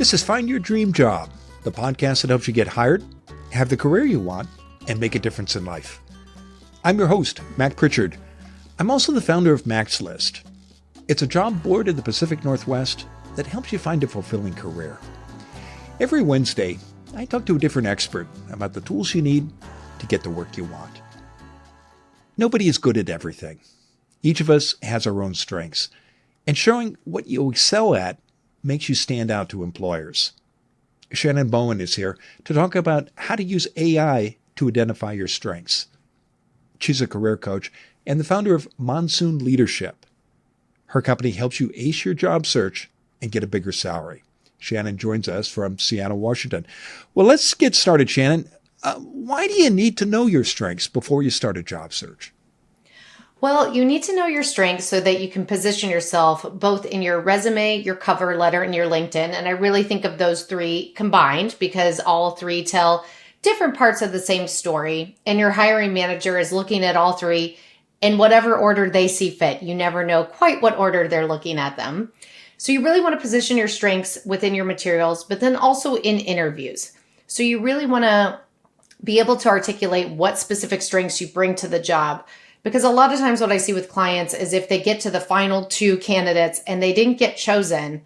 This is Find Your Dream Job, the podcast that helps you get hired, have the career you want, and make a difference in life. I'm your host, Matt Pritchard. I'm also the founder of Mac's List. It's a job board in the Pacific Northwest that helps you find a fulfilling career. Every Wednesday, I talk to a different expert about the tools you need to get the work you want. Nobody is good at everything. Each of us has our own strengths, and showing what you excel at makes you stand out to employers. Shannon Bowen is here to talk about how to use AI to identify your strengths. She's a career coach and the founder of Monsoon Leadership. Her company helps you ace your job search and get a bigger salary. Shannon joins us from Seattle, Washington. Well, let's get started, Shannon. Why do you need to know your strengths before you start a job search? Well, you need to know your strengths so that you can position yourself both in your resume, your cover letter, and your LinkedIn. And I really think of those three combined because all three tell different parts of the same story. And your hiring manager is looking at all three in whatever order they see fit. You never know quite what order they're looking at them. So you really want to position your strengths within your materials, but then also in interviews. So you really want to be able to articulate what specific strengths you bring to the job. Because a lot of times what I see with clients is if they get to the final two candidates and they didn't get chosen,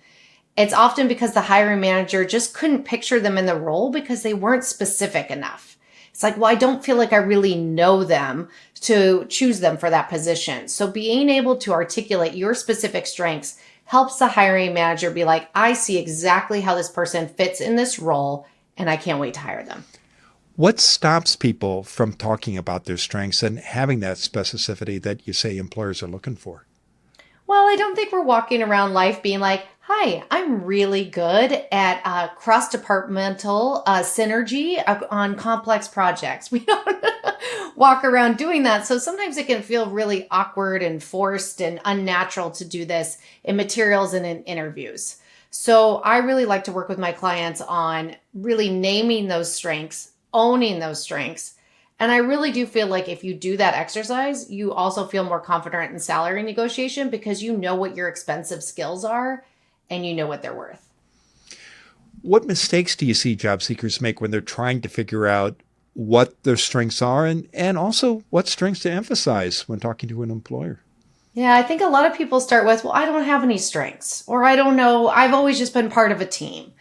it's often because the hiring manager just couldn't picture them in the role because they weren't specific enough. It's like, well, I don't feel like I really know them to choose them for that position. So being able to articulate your specific strengths helps the hiring manager be like, I see exactly how this person fits in this role and I can't wait to hire them. What stops people from talking about their strengths and having that specificity that you say employers are looking for? Well, I don't think we're walking around life being like, hi, I'm really good at cross-departmental synergy on complex projects. We don't walk around doing that. So sometimes it can feel really awkward and forced and unnatural to do this in materials and in interviews. So I really like to work with my clients on really naming those strengths, owning those strengths. And I really do feel like if you do that exercise, you also feel more confident in salary negotiation because you know what your expensive skills are and you know what they're worth. What mistakes do you see job seekers make when they're trying to figure out what their strengths are and also what strengths to emphasize when talking to an employer? Yeah, I think a lot of people start with, well, I don't have any strengths, or I don't know, I've always just been part of a team.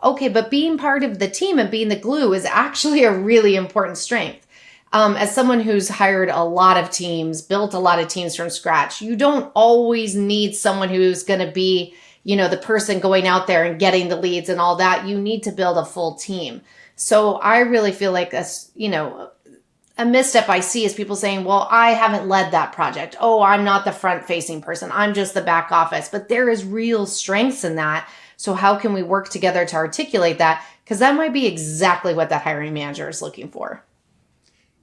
Okay, but being part of the team and being the glue is actually a really important strength. As someone who's hired a lot of teams, built a lot of teams from scratch, you don't always need someone who's going to be, the person going out there and getting the leads and all that. You need to build a full team. So I really feel like a misstep I see is people saying, well, I haven't led that project. Oh, I'm not the front-facing person. I'm just the back office. But there is real strengths in that. So how can we work together to articulate that? Because that might be exactly what that hiring manager is looking for.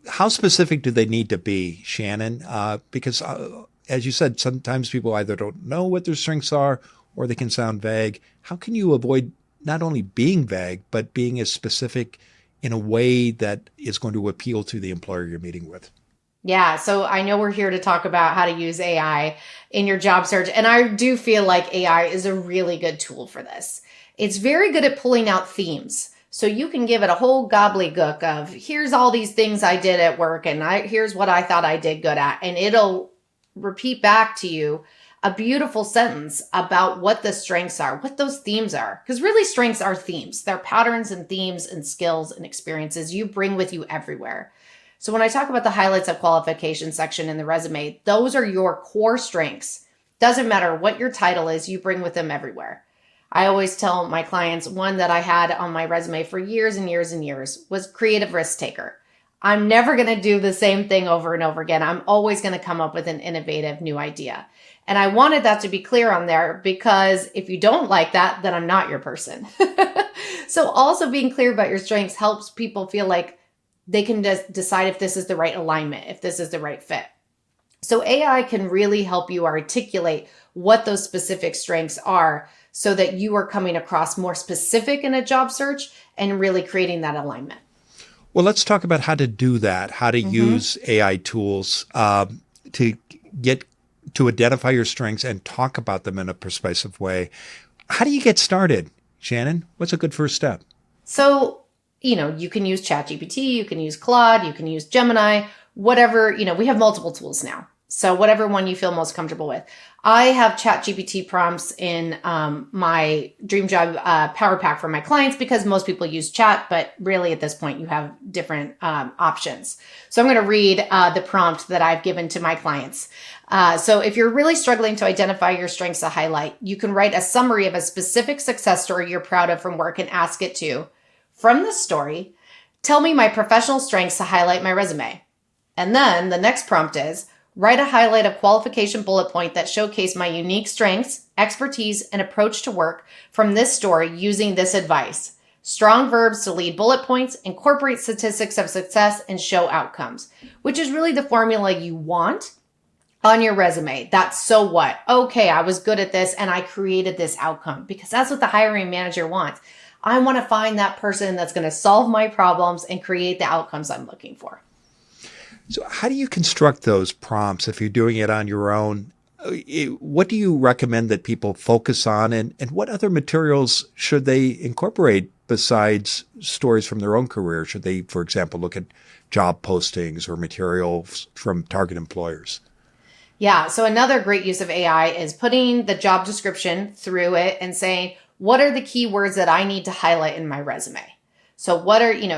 How specific do they need to be, Shannon? Because as you said, sometimes people either don't know what their strengths are or they can sound vague. How can you avoid not only being vague, but being as specific in a way that is going to appeal to the employer you're meeting with? Yeah, so I know we're here to talk about how to use AI in your job search. And I do feel like AI is a really good tool for this. It's very good at pulling out themes. So you can give it a whole gobbledygook of here's all these things I did at work and here's what I thought I did good at. And it'll repeat back to you a beautiful sentence about what the strengths are, what those themes are. Because really strengths are themes. They're patterns and themes and skills and experiences you bring with you everywhere. So when I talk about the highlights of qualification section in the resume, those are your core strengths. Doesn't matter what your title is, you bring with them everywhere. I always tell my clients, one that I had on my resume for years and years and years was creative risk taker. I'm never going to do the same thing over and over again. I'm always going to come up with an innovative new idea. And I wanted that to be clear on there because if you don't like that, then I'm not your person. So also being clear about your strengths helps people feel like they can decide if this is the right alignment, if this is the right fit. So AI can really help you articulate what those specific strengths are so that you are coming across more specific in a job search and really creating that alignment. Well, let's talk about how to do that, how to use AI tools to get to identify your strengths and talk about them in a persuasive way. How do you get started? Shannon, what's a good first step? So, you can use ChatGPT, you can use Claude, you can use Gemini, whatever, we have multiple tools now. So whatever one you feel most comfortable with. I have ChatGPT prompts in my Dream Job Power Pack for my clients because most people use chat, but really at this point you have different options. So I'm going to read the prompt that I've given to my clients. So if you're really struggling to identify your strengths to highlight, you can write a summary of a specific success story you're proud of from work and ask it to, from this story, tell me my professional strengths to highlight my resume. And then the next prompt is, write a highlight of qualification bullet point that showcase my unique strengths, expertise, and approach to work from this story using this advice. Strong verbs to lead bullet points, incorporate statistics of success, and show outcomes, which is really the formula you want on your resume. That's so what? Okay, I was good at this and I created this outcome because that's what the hiring manager wants. I want to find that person that's going to solve my problems and create the outcomes I'm looking for. So how do you construct those prompts if you're doing it on your own? What do you recommend that people focus on, and what other materials should they incorporate besides stories from their own career? Should they, for example, look at job postings or materials from target employers? Yeah, so another great use of AI is putting the job description through it and saying, what are the keywords that I need to highlight in my resume? So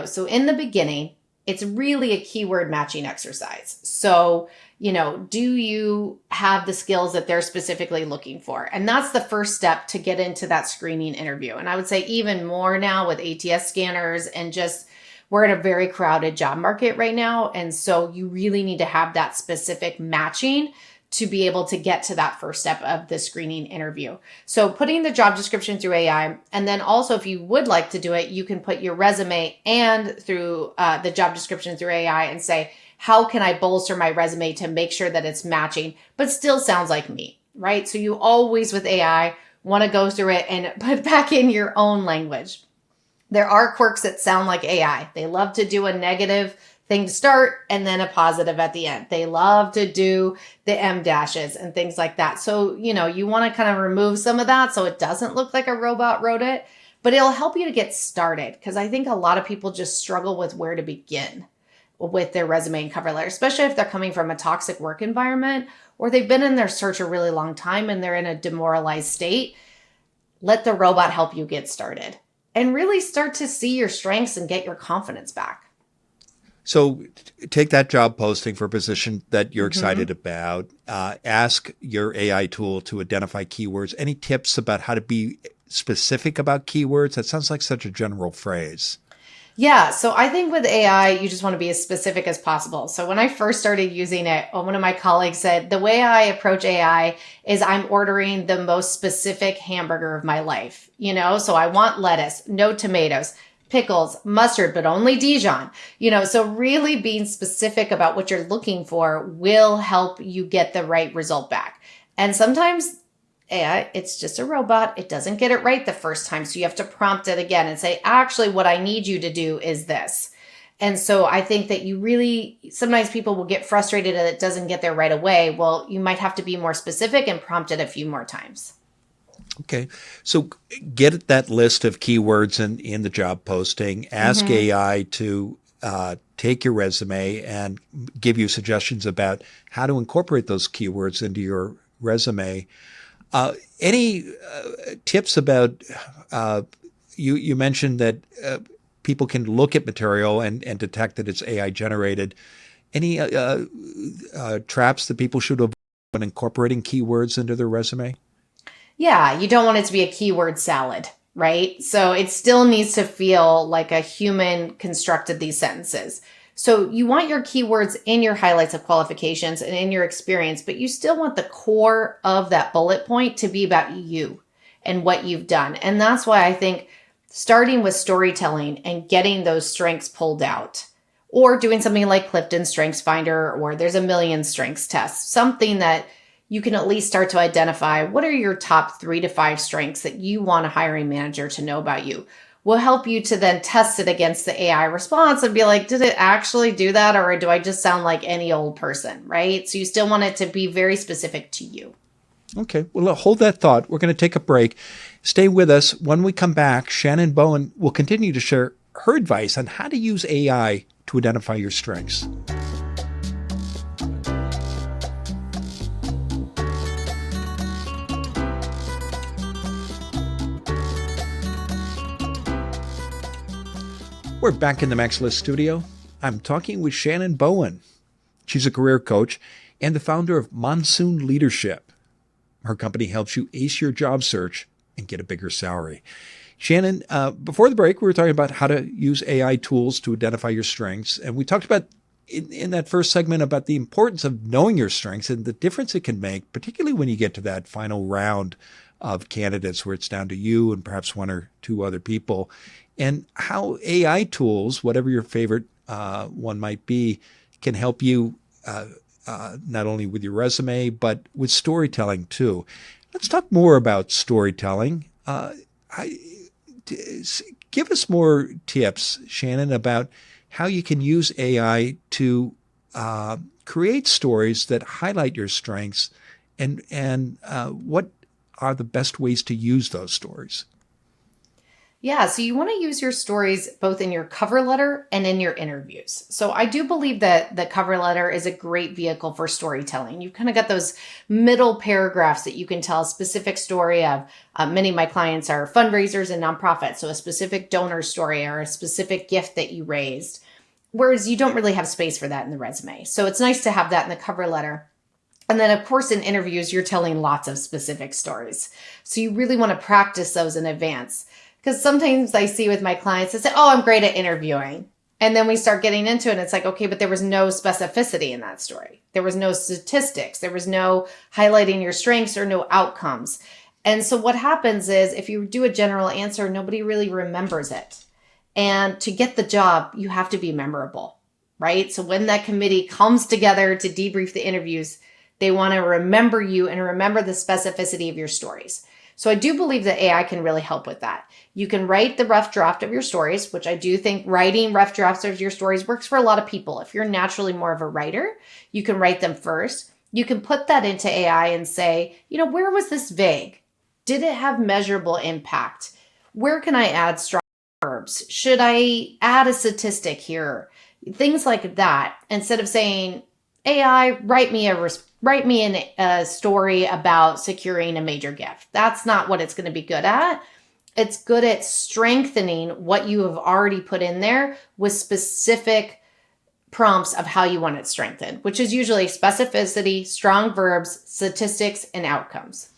so in the beginning, it's really a keyword matching exercise. So, do you have the skills that they're specifically looking for? And that's the first step to get into that screening interview. And I would say even more now with ATS scanners and just we're in a very crowded job market right now. And so you really need to have that specific matching to be able to get to that first step of the screening interview. So putting the job description through AI, and then also if you would like to do it, you can put your resume and through the job description through AI and say, how can I bolster my resume to make sure that it's matching, but still sounds like me, right? So you always with AI want to go through it and put back in your own language. There are quirks that sound like AI. They love to do a negative thing to start and then a positive at the end. They love to do the M dashes and things like that. So, you want to kind of remove some of that so it doesn't look like a robot wrote it, but it'll help you to get started because I think a lot of people just struggle with where to begin with their resume and cover letter, especially if they're coming from a toxic work environment or they've been in their search a really long time and they're in a demoralized state. Let the robot help you get started and really start to see your strengths and get your confidence back. So take that job posting for a position that you're excited about. Ask your AI tool to identify keywords. Any tips about how to be specific about keywords? That sounds like such a general phrase. Yeah. So I think with AI, you just want to be as specific as possible. So when I first started using it, one of my colleagues said, the way I approach AI is I'm ordering the most specific hamburger of my life. So I want lettuce, no tomatoes, pickles, mustard, but only Dijon. So really being specific about what you're looking for will help you get the right result back. And sometimes AI, it's just a robot. It doesn't get it right the first time. So you have to prompt it again and say, actually, what I need you to do is this. And so I think that sometimes people will get frustrated that it doesn't get there right away. Well, you might have to be more specific and prompt it a few more times. Okay. So get that list of keywords in the job posting. Ask AI to take your resume and give you suggestions about how to incorporate those keywords into your resume. Any tips about, you mentioned that people can look at material and detect that it's AI generated. Any traps that people should avoid when incorporating keywords into their resume? Yeah, you don't want it to be a keyword salad, right? So it still needs to feel like a human constructed these sentences. So you want your keywords in your highlights of qualifications and in your experience, but you still want the core of that bullet point to be about you and what you've done. And that's why I think starting with storytelling and getting those strengths pulled out, or doing something like Clifton Strengths Finder, or there's a million strengths tests, something that you can at least start to identify what are your top 3 to 5 strengths that you want a hiring manager to know about you. Will help you to then test it against the AI response and be like, did it actually do that? Or do I just sound like any old person, right? So you still want it to be very specific to you. Okay. Well, hold that thought. We're going to take a break. Stay with us. When we come back, Shannon Bowen will continue to share her advice on how to use AI to identify your strengths. We're back in the Max List studio. I'm talking with Shannon Bowen. She's a career coach and the founder of Monsoon Leadership. Her company helps you ace your job search and get a bigger salary. Shannon, before the break, we were talking about how to use AI tools to identify your strengths. And we talked about in that first segment about the importance of knowing your strengths and the difference it can make, particularly when you get to that final round of candidates where it's down to you and perhaps one or two other people, and how AI tools, whatever your favorite one might be, can help you not only with your resume, but with storytelling too. Let's talk more about storytelling. Give us more tips, Shannon, about how you can use AI to create stories that highlight your strengths, and what are the best ways to use those stories? Yeah, so you want to use your stories both in your cover letter and in your interviews. So I do believe that the cover letter is a great vehicle for storytelling. You kind of got those middle paragraphs that you can tell a specific story of. Many of my clients are fundraisers and nonprofits, so a specific donor story or a specific gift that you raised, whereas you don't really have space for that in the resume. So it's nice to have that in the cover letter. And then, of course, in interviews, you're telling lots of specific stories. So you really want to practice those in advance. Because sometimes I see with my clients, they say, oh, I'm great at interviewing. And then we start getting into it. And it's like, okay, but there was no specificity in that story. There was no statistics. There was no highlighting your strengths or no outcomes. And so what happens is if you do a general answer, nobody really remembers it. And to get the job, you have to be memorable, right? So when that committee comes together to debrief the interviews, they want to remember you and remember the specificity of your stories. So I do believe that AI can really help with that. You can write the rough draft of your stories, which I do think writing rough drafts of your stories works for a lot of people. If you're naturally more of a writer, you can write them first. You can put that into AI and say, where was this vague? Did it have measurable impact? Where can I add strong verbs? Should I add a statistic here? Things like that. Instead of saying, AI, write me a story about securing a major gift. That's not what it's going to be good at. It's good at strengthening what you have already put in there with specific prompts of how you want it strengthened, which is usually specificity, strong verbs, statistics, and outcomes.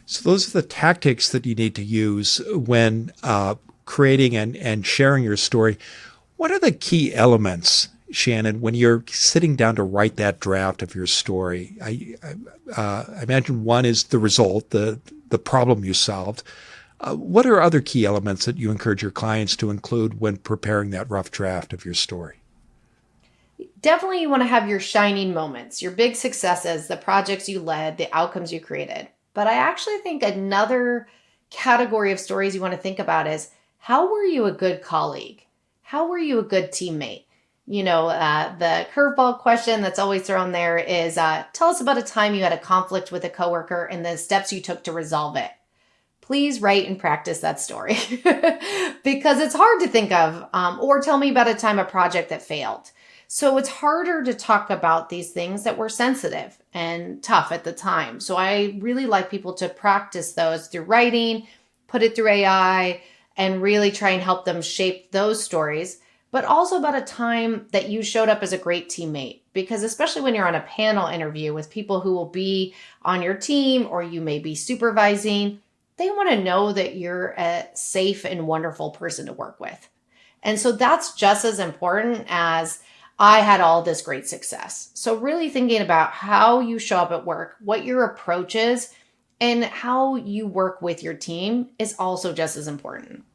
So those are the tactics that you need to use when creating and sharing your story. What are the key elements, Shannon, when you're sitting down to write that draft of your story? I imagine one is the result, the problem you solved. What are other key elements that you encourage your clients to include when preparing that rough draft of your story? Definitely you want to have your shining moments, your big successes, the projects you led, the outcomes you created. But I actually think another category of stories you want to think about is, how were you a good colleague? How were you a good teammate? The curveball question that's always thrown there is, tell us about a time you had a conflict with a coworker and the steps you took to resolve it. Please write and practice that story because it's hard to think of, or tell me about a time a project that failed. So it's harder to talk about these things that were sensitive and tough at the time. So I really like people to practice those through writing, put it through AI, and really try and help them shape those stories, but also about a time that you showed up as a great teammate. Because especially when you're on a panel interview with people who will be on your team or you may be supervising, they want to know that you're a safe and wonderful person to work with. And so that's just as important as I had all this great success. So really thinking about how you show up at work, what your approach is, and how you work with your team is also just as important.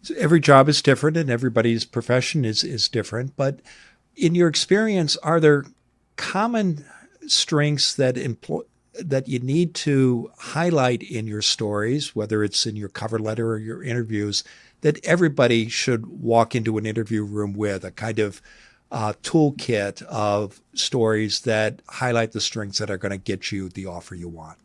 So every job is different and everybody's profession is different. But in your experience, are there common strengths that you need to highlight in your stories, whether it's in your cover letter or your interviews, that everybody should walk into an interview room with, a kind of toolkit of stories that highlight the strengths that are going to get you the offer you want?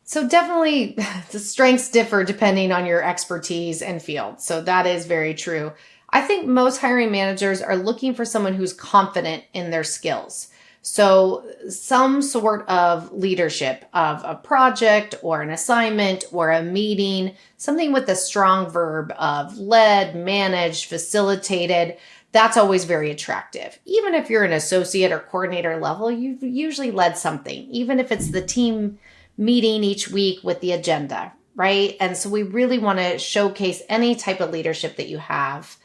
So definitely the strengths differ depending on your expertise and field. So that is very true. I think most hiring managers are looking for someone who's confident in their skills. So some sort of leadership of a project or an assignment or a meeting, something with a strong verb of led, managed, facilitated. That's always very attractive. Even if you're an associate or coordinator level, you've usually led something, even if it's the team meeting each week with the agenda, right? And so we really want to showcase any type of leadership that you have.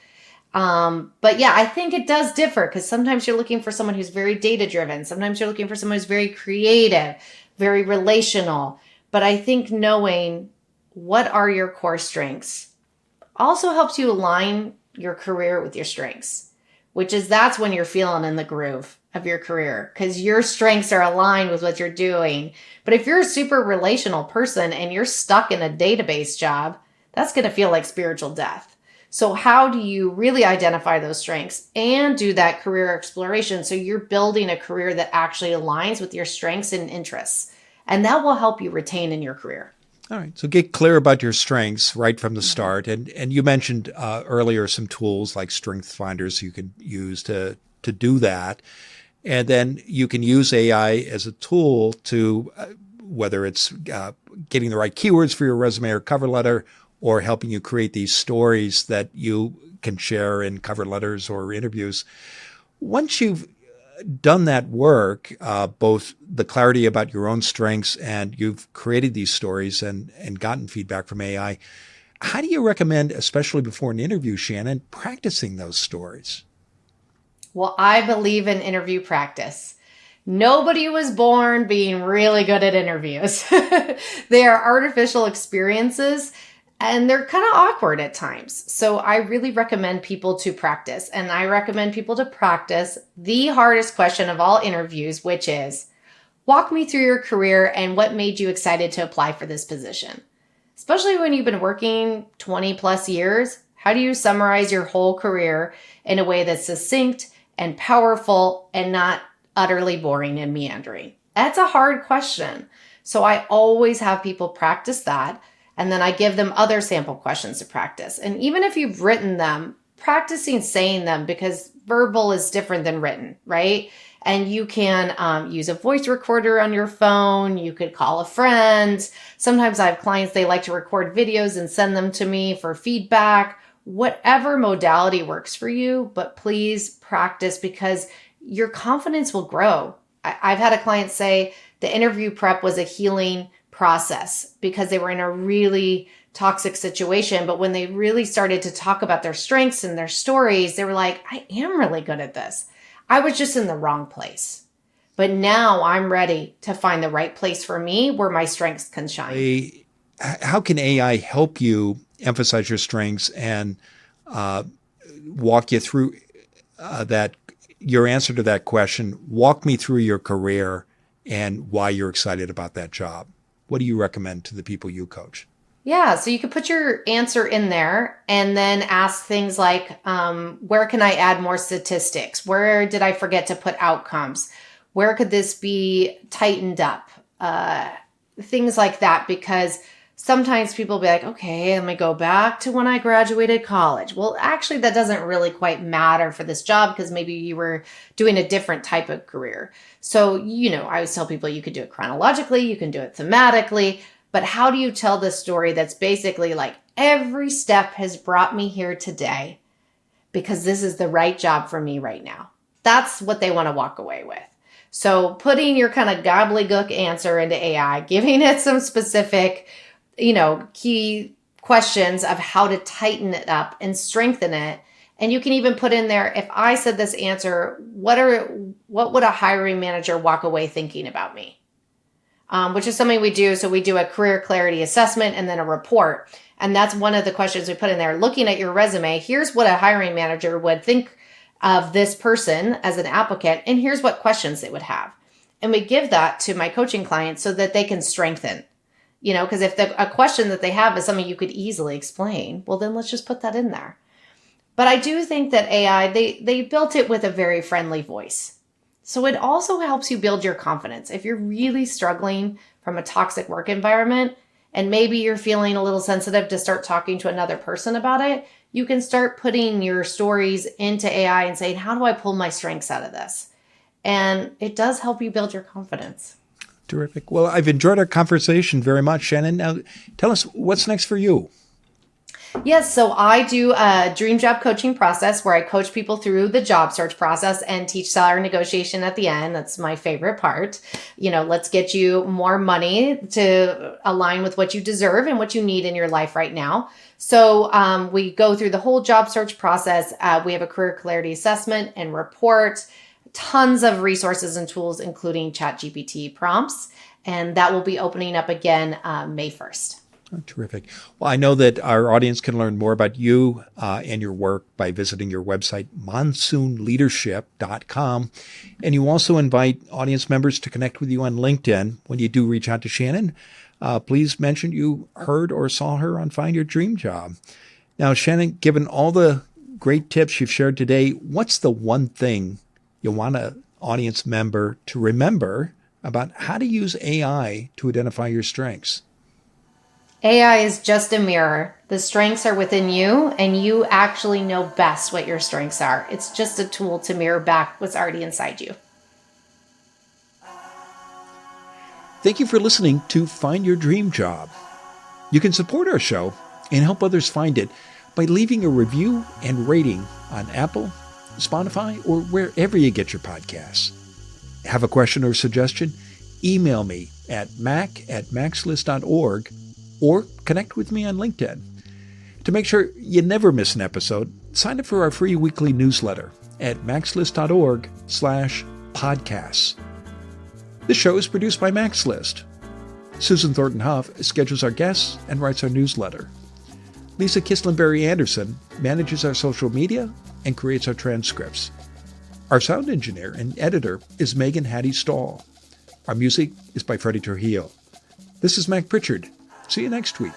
But yeah, I think it does differ because sometimes you're looking for someone who's very data driven. Sometimes you're looking for someone who's very creative, very relational. But I think knowing what are your core strengths also helps you align your career with your strengths, that's when you're feeling in the groove of your career because your strengths are aligned with what you're doing. But if you're a super relational person and you're stuck in a database job, that's going to feel like spiritual death. So how do you really identify those strengths and do that career exploration so you're building a career that actually aligns with your strengths and interests? And that will help you retain in your career. All right. So get clear about your strengths right from the start. And you mentioned earlier some tools like strength finders you can use to do that. And then you can use AI as a tool to, whether it's getting the right keywords for your resume or cover letter, or helping you create these stories that you can share in cover letters or interviews. Once you've done that work, both the clarity about your own strengths and you've created these stories and gotten feedback from AI, how do you recommend, especially before an interview, Shannon, practicing those stories? Well, I believe in interview practice. Nobody was born being really good at interviews. They are artificial experiences and they're kind of awkward at times. So I really recommend people to practice. And I recommend people to practice the hardest question of all interviews, which is, walk me through your career and what made you excited to apply for this position. Especially when you've been working 20 plus years, how do you summarize your whole career in a way that's succinct and powerful and not utterly boring and meandering? That's a hard question. So I always have people practice that. And then I give them other sample questions to practice. And even if you've written them, practicing saying them because verbal is different than written, right? And you can use a voice recorder on your phone. You could call a friend. Sometimes I have clients, they like to record videos and send them to me for feedback. Whatever modality works for you, but please practice because your confidence will grow. I've had a client say the interview prep was a healing process because they were in a really toxic situation. But when they really started to talk about their strengths and their stories, they were like, I am really good at this. I was just in the wrong place. But now I'm ready to find the right place for me where my strengths can shine. How can AI help you emphasize your strengths and walk you through your answer to that question? Walk me through your career and why you're excited about that job. What do you recommend to the people you coach? Yeah, so you could put your answer in there and then ask things like, where can I add more statistics? Where did I forget to put outcomes? Where could this be tightened up? Things like that, because sometimes people be like, okay, let me go back to when I graduated college. Well, actually, that doesn't really quite matter for this job because maybe you were doing a different type of career. So, I always tell people you could do it chronologically, you can do it thematically, but how do you tell this story that's basically like every step has brought me here today because this is the right job for me right now? That's what they want to walk away with. So putting your kind of gobbledygook answer into AI, giving it some specific key questions of how to tighten it up and strengthen it. And you can even put in there, if I said this answer, what would a hiring manager walk away thinking about me? Which is something we do. So we do a career clarity assessment and then a report. And that's one of the questions we put in there. Looking at your resume, here's what a hiring manager would think of this person as an applicant. And here's what questions they would have. And we give that to my coaching clients so that they can strengthen. Because if a question that they have is something you could easily explain, well, then let's just put that in there. But I do think that AI, they built it with a very friendly voice. So it also helps you build your confidence. If you're really struggling from a toxic work environment, and maybe you're feeling a little sensitive to start talking to another person about it, you can start putting your stories into AI and saying, how do I pull my strengths out of this? And it does help you build your confidence. Terrific. Well, I've enjoyed our conversation very much, Shannon. Now, tell us what's next for you. Yes, so I do a dream job coaching process where I coach people through the job search process and teach salary negotiation at the end. That's my favorite part. Let's get you more money to align with what you deserve and what you need in your life right now. So we go through the whole job search process. We have a career clarity assessment and report, tons of resources and tools, including ChatGPT prompts. And that will be opening up again May 1st. Oh, terrific. Well, I know that our audience can learn more about you and your work by visiting your website, monsoonleadership.com. And you also invite audience members to connect with you on LinkedIn. When you do reach out to Shannon, please mention you heard or saw her on Find Your Dream Job. Now, Shannon, given all the great tips you've shared today, what's the one thing you want an audience member to remember about how to use AI to identify your strengths? AI is just a mirror. The strengths are within you, and you actually know best what your strengths are. It's just a tool to mirror back what's already inside you. Thank you for listening to Find Your Dream Job. You can support our show and help others find it by leaving a review and rating on Apple, Spotify, or wherever you get your podcasts. Have a question or suggestion? Email me at mac@maxlist.org or connect with me on LinkedIn. To make sure you never miss an episode, sign up for our free weekly newsletter at maxlist.org/podcasts. This show is produced by MaxList. Susan Thornton Huff schedules our guests and writes our newsletter. Lisa Kislenberry Anderson manages our social media and creates our transcripts. Our sound engineer and editor is Megan Hattie Stahl. Our music is by Freddie Trujillo. This is Mac Pritchard. See you next week.